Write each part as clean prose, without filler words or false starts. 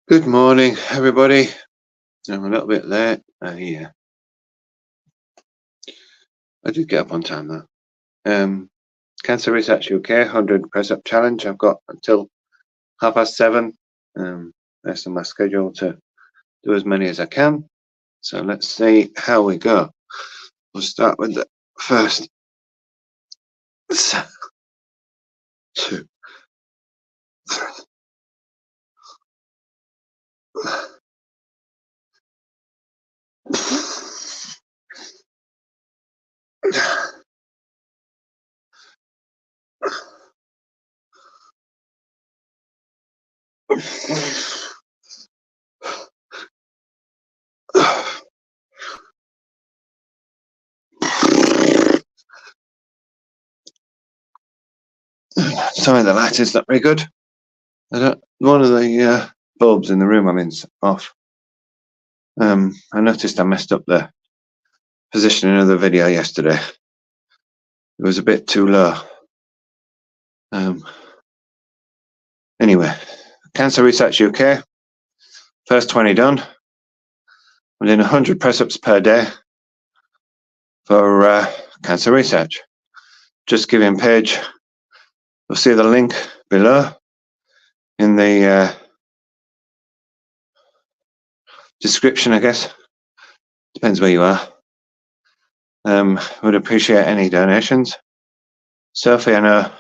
Good morning, everybody. I'm a little bit late. I did get up on time though. Cancer Research UK 100 press up challenge. I've got until 7:30. That's on my schedule to do as many as I can. So let's see how we go. We'll start with the first 2, 3. Sorry, the light is not very good. One of the bulbs in the room I'm in's off. I noticed I messed up the positioning of the video yesterday. It was a bit too low. Anyway, Cancer Research UK, first 20 done. I'm doing 100 press-ups per day for cancer research. Just giving page, you'll see the link below in the description, I guess. Depends where you are. Would appreciate any donations. Sophie, I know,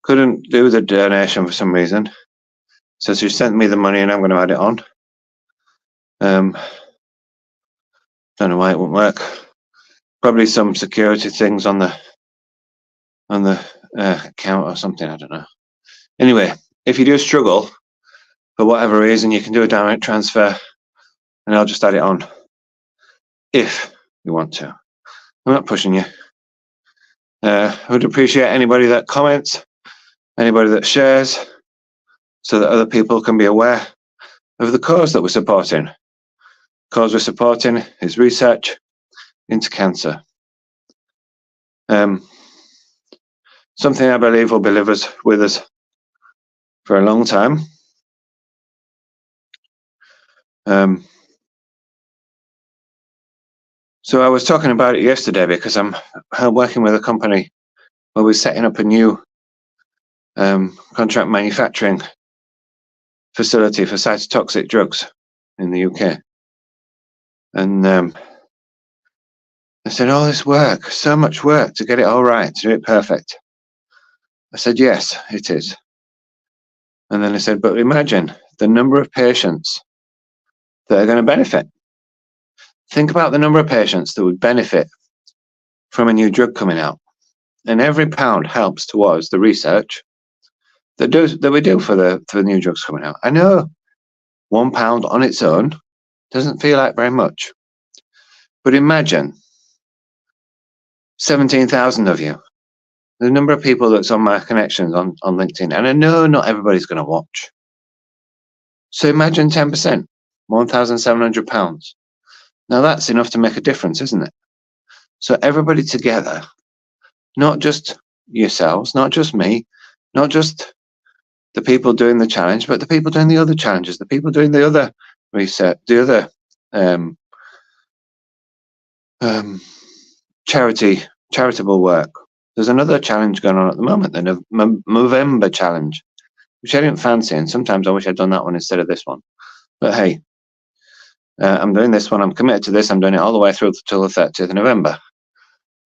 couldn't do the donation for some reason, so she sent me the money and I'm going to add it on. Don't know why it won't work. Probably some security things on the account or something, I don't know. Anyway, if you do struggle for whatever reason, you can do a direct transfer and I'll just add it on if you want to. I'm not pushing you. I would appreciate anybody that comments, anybody that shares, so that other people can be aware of the cause that we're supporting. The cause we're supporting is research into cancer. Something I believe will be with us for a long time. So I was talking about it yesterday because I'm working with a company where we're setting up a new contract manufacturing facility for cytotoxic drugs in the UK. And I said, oh, this work, so much work to get it all right, to do it perfect. I said, yes, it is. And then I said, but imagine the number of patients that are going to benefit. Think about the number of patients that would benefit from a new drug coming out. And every pound helps towards the research that we do for the new drugs coming out. I know £1 on its own doesn't feel like very much. But imagine 17,000 of you, the number of people that's on my connections on LinkedIn, and I know not everybody's going to watch. So imagine 10%, £1,700. Now that's enough to make a difference, isn't it? So everybody together, not just yourselves, not just me, not just the people doing the challenge, but the people doing the other challenges, the people doing the other research, the other charitable work. There's another challenge going on at the moment, the Movember challenge, which I didn't fancy, and sometimes I wish I'd done that one instead of this one. But hey, I'm doing this one. I'm committed to this. I'm doing it all the way through till the 30th of November.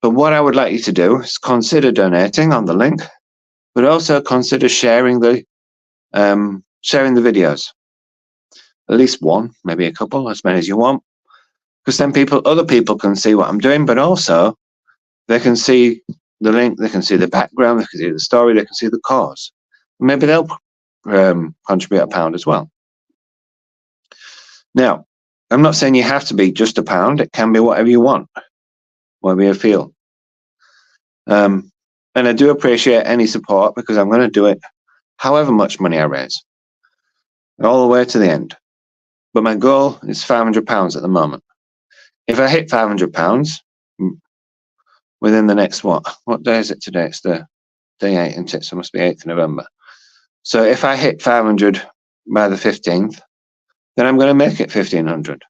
But what I would like you to do is consider donating on the link, but also consider sharing the videos. At least one, maybe a couple, as many as you want, because then other people can see what I'm doing, but also they can see the link, they can see the background, they can see the story, they can see the cause. Maybe they'll contribute £1 as well. Now, I'm not saying you have to be just £1. It can be whatever you want, whatever you feel. And I do appreciate any support, because I'm going to do it however much money I raise, all the way to the end. But my goal is £500 at the moment. If I hit £500 within the next, what day is it today? It's the day 8, isn't it? So it must be 8th of November. So if I hit 500 by the 15th, then I'm going to make it 1500.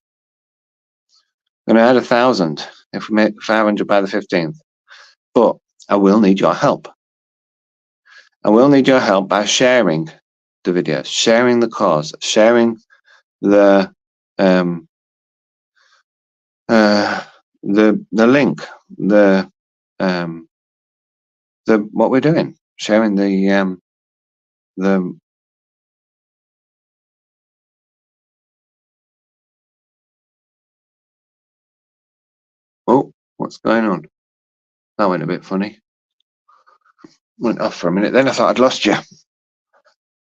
I'm going to add 1000 if we make 500 by the 15th. But I will need your help. I will need your help by sharing the videos, sharing the course, sharing the link, the what we're doing, sharing the oh, what's going on? That went a bit funny. Went off for a minute, then I thought I'd lost you.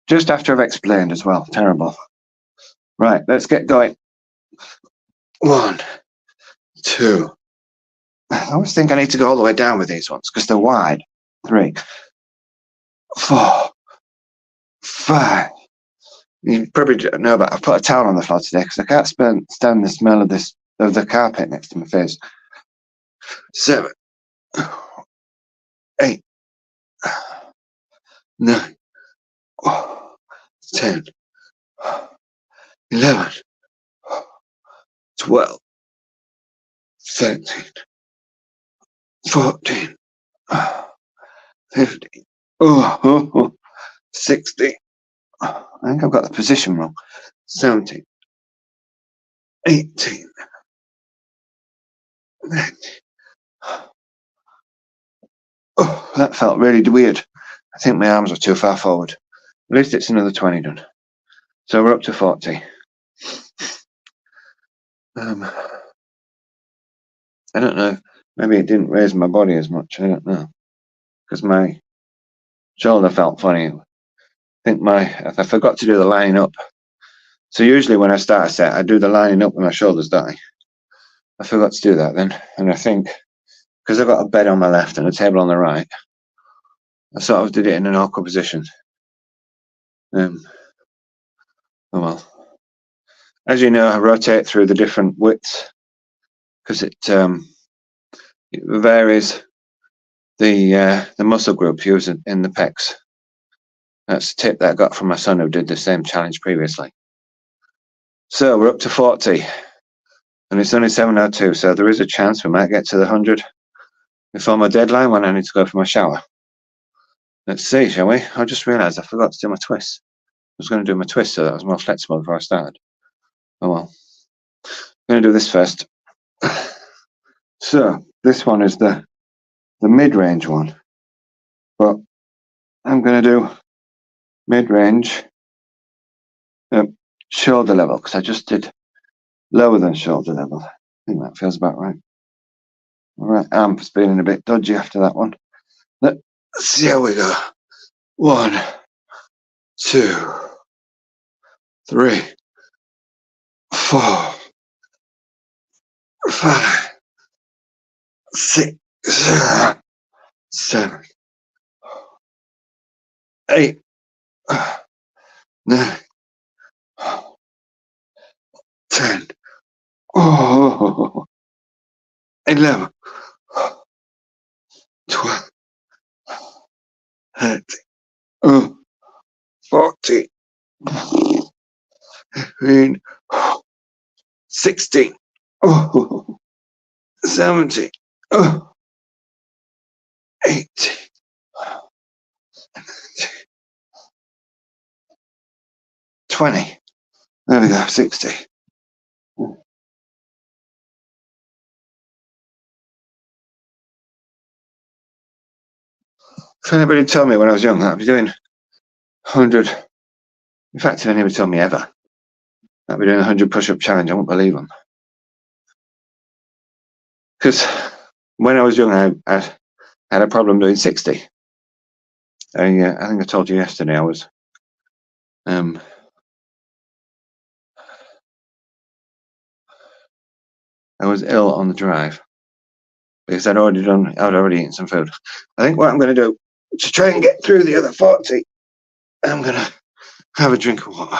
Just after I've explained as well. Terrible. Right, let's get going. 1, 2. I always think I need to go all the way down with these ones because they're wide. 3, 4, 5. You probably don't know, but I've put a towel on the floor today because I can't stand the smell of the carpet next to my face. 7, 8, 9, 10, 11, 12, 13, 14, 15, 16. I think I've got the position wrong. 17, 18, 19. Oh, that felt really weird. I think my arms are too far forward. At least it's another 20 done. So we're up to 40. I don't know. Maybe it didn't raise my body as much. I don't know. Because my shoulder felt funny. I think I forgot to do the lining up. So usually when I start a set, I do the lining up with my shoulders, don't I? I forgot to do that then. And I think because I've got a bed on my left and a table on the right, I sort of did it in an awkward position. Oh well. As you know, I rotate through the different widths because it varies the muscle group used in the pecs. That's a tip that I got from my son who did the same challenge previously. So we're up to 40 and it's only 7:02, so there is a chance we might get to the 100 before my deadline when I need to go for my shower. Let's see, shall we? I just realised I forgot to do my twist. I was going to do my twist so that I was more flexible before I started. Oh well. I'm going to do this first. So this one is the mid-range one, but I'm going to do mid-range shoulder level because I just did lower than shoulder level. I think that feels about right. All right, arm's feeling a bit dodgy after that one. Let's see how we go. 1, 2, 3, 4, 5, 6, 7, 8, 9, 10, 11, 12, 13, 14, 15, 16, 17, 18, 20. There we go, 60. If anybody told me when I was young that I'd be doing 100, in fact, if anybody told me ever that I'd be doing a 100 push-up challenge, I wouldn't believe them. Because when I was young, I had a problem doing 60. I think I told you yesterday I was ill on the drive because I'd already eaten some food. I think what I'm going to do to try and get through the other 40, I'm going to have a drink of water.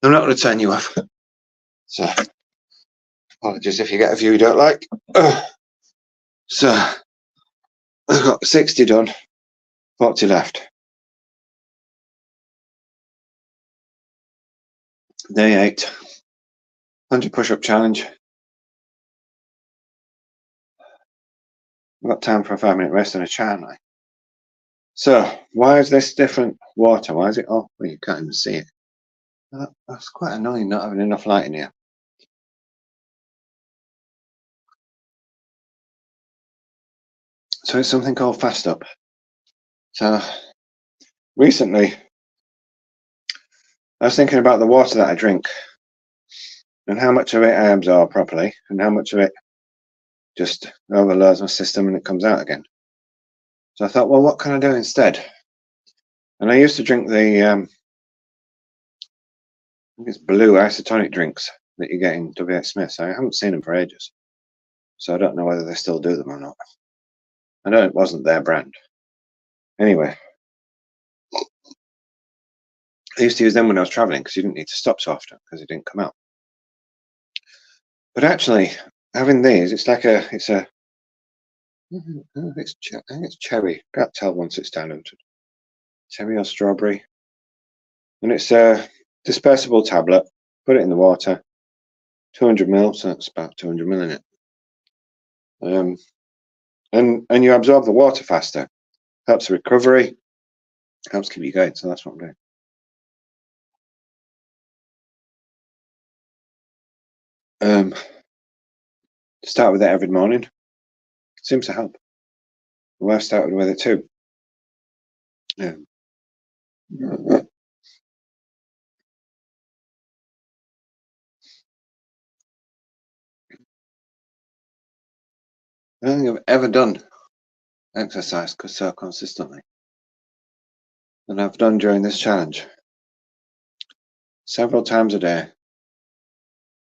I'm not going to turn you off. So, apologies if you get a view you don't like. So, I've got 60 done, 40 left. Day 8, 100 push-up challenge. I've got time for a 5-minute rest and a chat, haven't I? So, why is this different water? Why is it? Oh, well, you can't even see it. That's quite annoying not having enough light in here. So it's something called Fast Up. So recently, I was thinking about the water that I drink and how much of it I absorb properly and how much of it just overloads my system and it comes out again. So I thought, well, what can I do instead? And I used to drink the, I think it's blue isotonic drinks that you get in WH Smith's. I haven't seen them for ages, so I don't know whether they still do them or not. I know it wasn't their brand. Anyway, I used to use them when I was traveling because you didn't need to stop so often because it didn't come out. But actually, having these, it's like it's a, I think it's cherry. Can't tell once it's diluted. Cherry or strawberry. And it's a dispersible tablet. Put it in the water. 200 ml, so that's about 200 ml in it. And you absorb the water faster. Helps the recovery. Helps keep you going. So that's what I'm doing. Start with it every morning. Seems to help. My wife started with it too. I don't think I've ever done exercise so consistently than I've done during this challenge. Several times a day,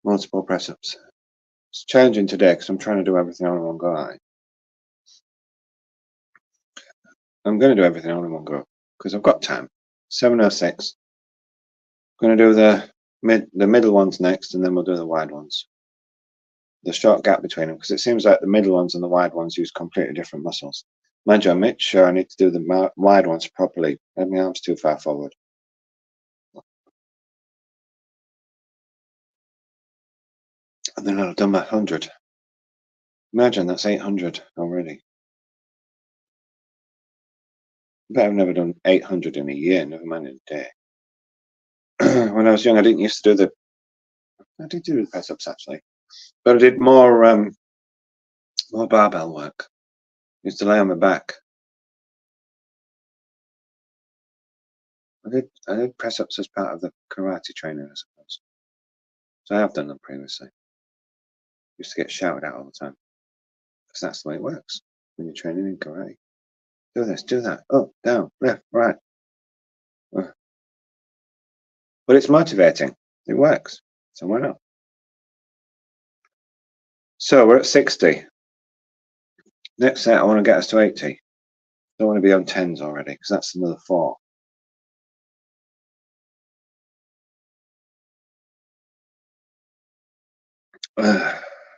multiple press-ups. It's challenging today because I'm trying to do everything all in one go. I'm going to do everything all in one go because I've got time. 7:06. I'm going to do the middle ones next, and then we'll do the wide ones. The short gap between them, because it seems like the middle ones and the wide ones use completely different muscles. Mind you, I make sure I need to do the wide ones properly. My arm's too far forward. And then I've done my 100. Imagine that's 800 already. I bet I've never done 800 in a year, never mind in a day. When I was young, I didn't used to do I did do the press-ups actually, but I did more barbell work. I used to lay on my back. I did press-ups as part of the karate training, I suppose. So I have done them previously. Used to get shouted at all the time because that's the way it works when you're training in karate. Do this, do that, up, down, left, right. But it's motivating. It works. So why not? So we're at 60. Next set, I want to get us to 80. I don't want to be on 10s already because that's another 4.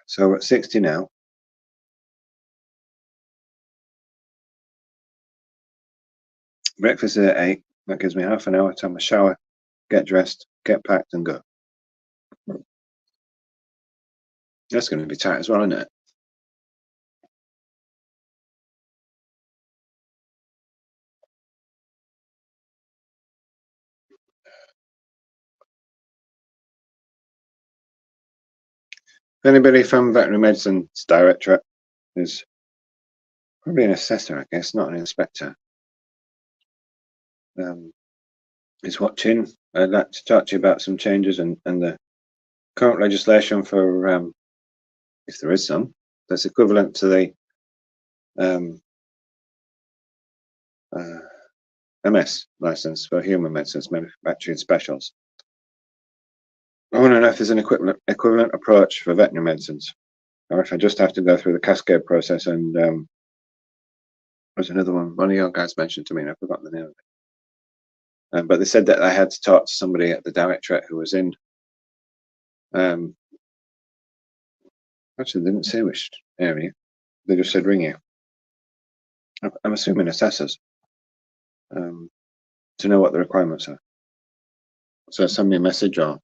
So we're at 60 now. Breakfast is at 8. That gives me half an hour to have a shower, get dressed, get packed, and go. That's going to be tight as well, isn't it? Anybody from veterinary medicine's directorate is probably an assessor, I guess, not an inspector. Is watching. I'd like to talk to you about some changes and the current legislation for, if there is some, that's equivalent to the MS license for human medicines, manufacturing specials. I want to know if there's an equivalent approach for veterinary medicines, or if I just have to go through the cascade process. And there's another one of your guys mentioned to me, and I've forgotten the name of it. But they said that I had to talk to somebody at the directorate who was in. Actually, they didn't say which area. They just said ring you. I'm assuming assessors, to know what the requirements are. So send me a message or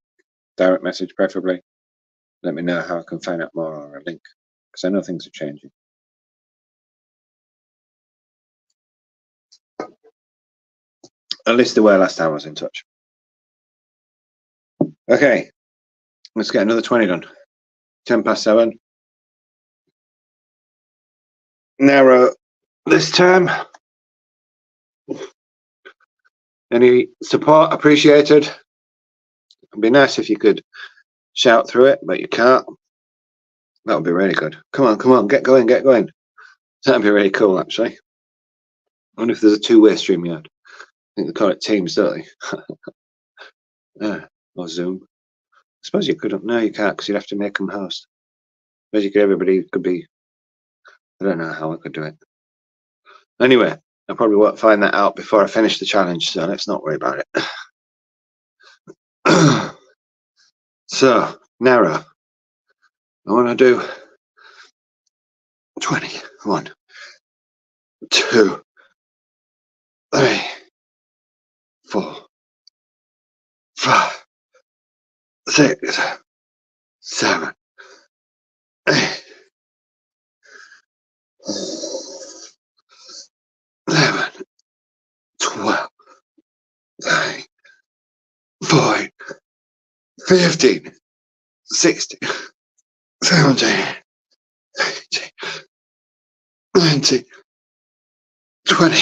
direct message preferably. Let me know how I can find out more or a link, because I know things are changing. At least they were last time I was in touch. Okay, let's get another 20 done. 7:10. Narrow this time. Any support appreciated. It'd be nice if you could shout through it, but you can't. That would be really good. Come on, get going. That'd be really cool, actually. I wonder if there's a two-way stream yard. I think they call it Teams, don't they? Or Zoom. I suppose you couldn't. No, you can't, because you'd have to make them host. I suppose everybody could be. I don't know how I could do it. Anyway, I probably won't find that out before I finish the challenge, so let's not worry about it. So, narrow. I want to do 20. 1, 2, 3, 4, 5, 6, 7, 8, 11, 12, 13, 14, 15, 16, 17, 18, 19, 20.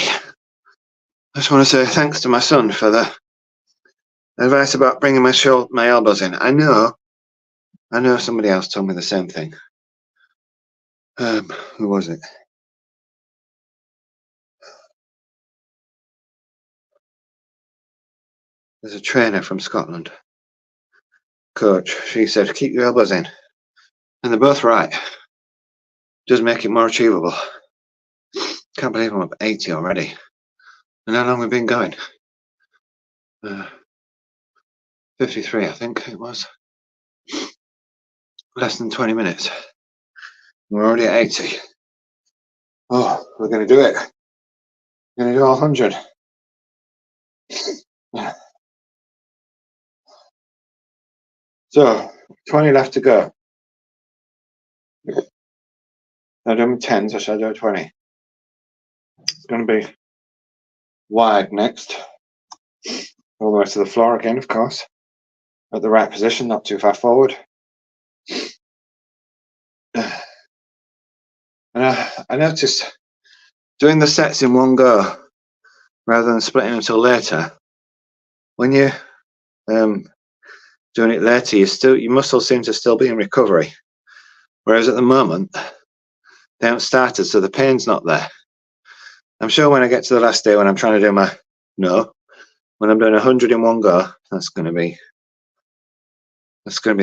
I just want to say thanks to my son for the advice about bringing my elbows in. I know somebody else told me the same thing. Who was it? There's a trainer from Scotland. Coach. She said, keep your elbows in. And they're both right. Does make it more achievable. Can't believe I'm up 80 already. And how long we've been going? 53, I think it was. Less than 20 minutes. We're already at 80. Oh, we're going to do it. We're going to do all 100. So, 20 left to go. I've done 10, so shall I do 20? It's going to be wide next. All the way to the floor again, of course. At the right position, not too far forward. And I noticed doing the sets in one go rather than splitting until later. When you're doing it later, your muscles seem to still be in recovery, whereas at the moment they haven't started, so the pain's not there. I'm sure when I get to the last day, when I'm trying to do when I'm doing 100 in one go, that's going to be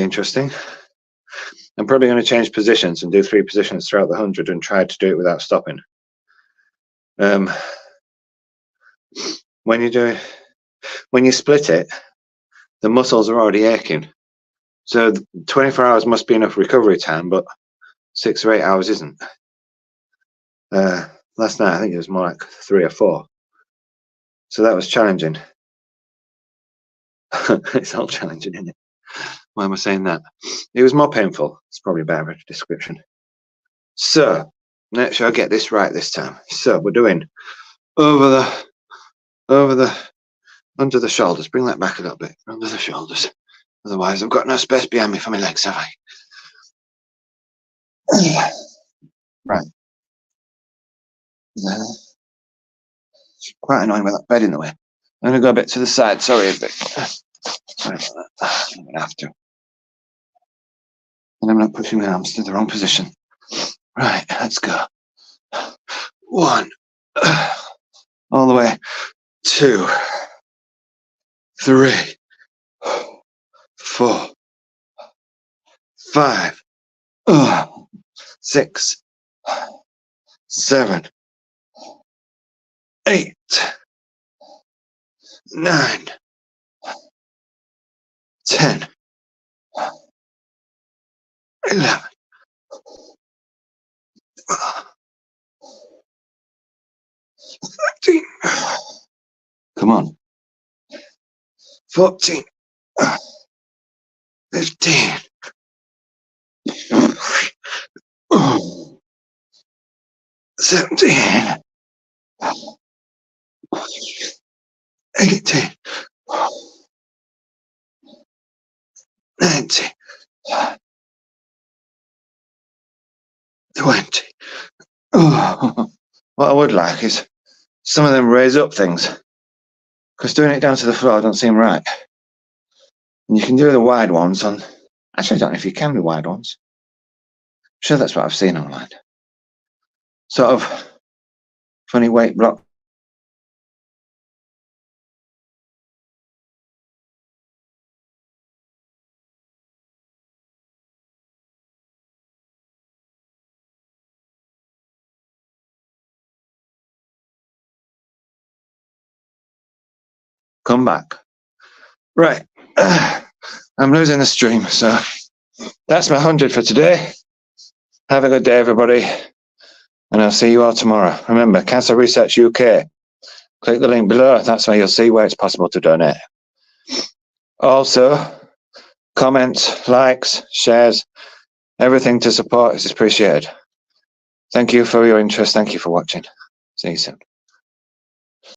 interesting. I'm probably going to change positions and do 3 positions throughout the 100 and try to do it without stopping. When you split it, the muscles are already aching. So 24 hours must be enough recovery time, but 6 or 8 hours isn't. Last night, I think it was more like 3 or 4. So that was challenging. It's all challenging, isn't it? Why am I saying that? It was more painful. It's probably a better description. So, make sure I get this right this time. So we're doing under the shoulders. Bring that back a little bit. Under the shoulders. Otherwise, I've got no space behind me for my legs, have I? Right. It's quite annoying with that bed in the way. I'm going to go a bit to the side. Sorry a bit. Sorry about that. I'm going to have to. And I'm not pushing my arms to the wrong position. Right, let's go. 1. All the way. 2. 3. 4. 5. 6. 7. 8. 9. 10. 11. 13. Come on. 14. 15, 17, 18, 19, 20. What I would like is some of them raise up things, because doing it down to the floor don't seem right. And you can do the wide ones on, actually I don't know if you can do wide ones. I'm sure that's what I've seen online. Sort of funny weight block. Come back. Right. I'm losing the stream, so that's my 100 for today. Have a good day, everybody. And I'll see you all tomorrow. Remember, Cancer Research UK. Click the link below. That's where you'll see where it's possible to donate. Also, comments, likes, shares, everything to support is appreciated. Thank you for your interest. Thank you for watching. See you soon.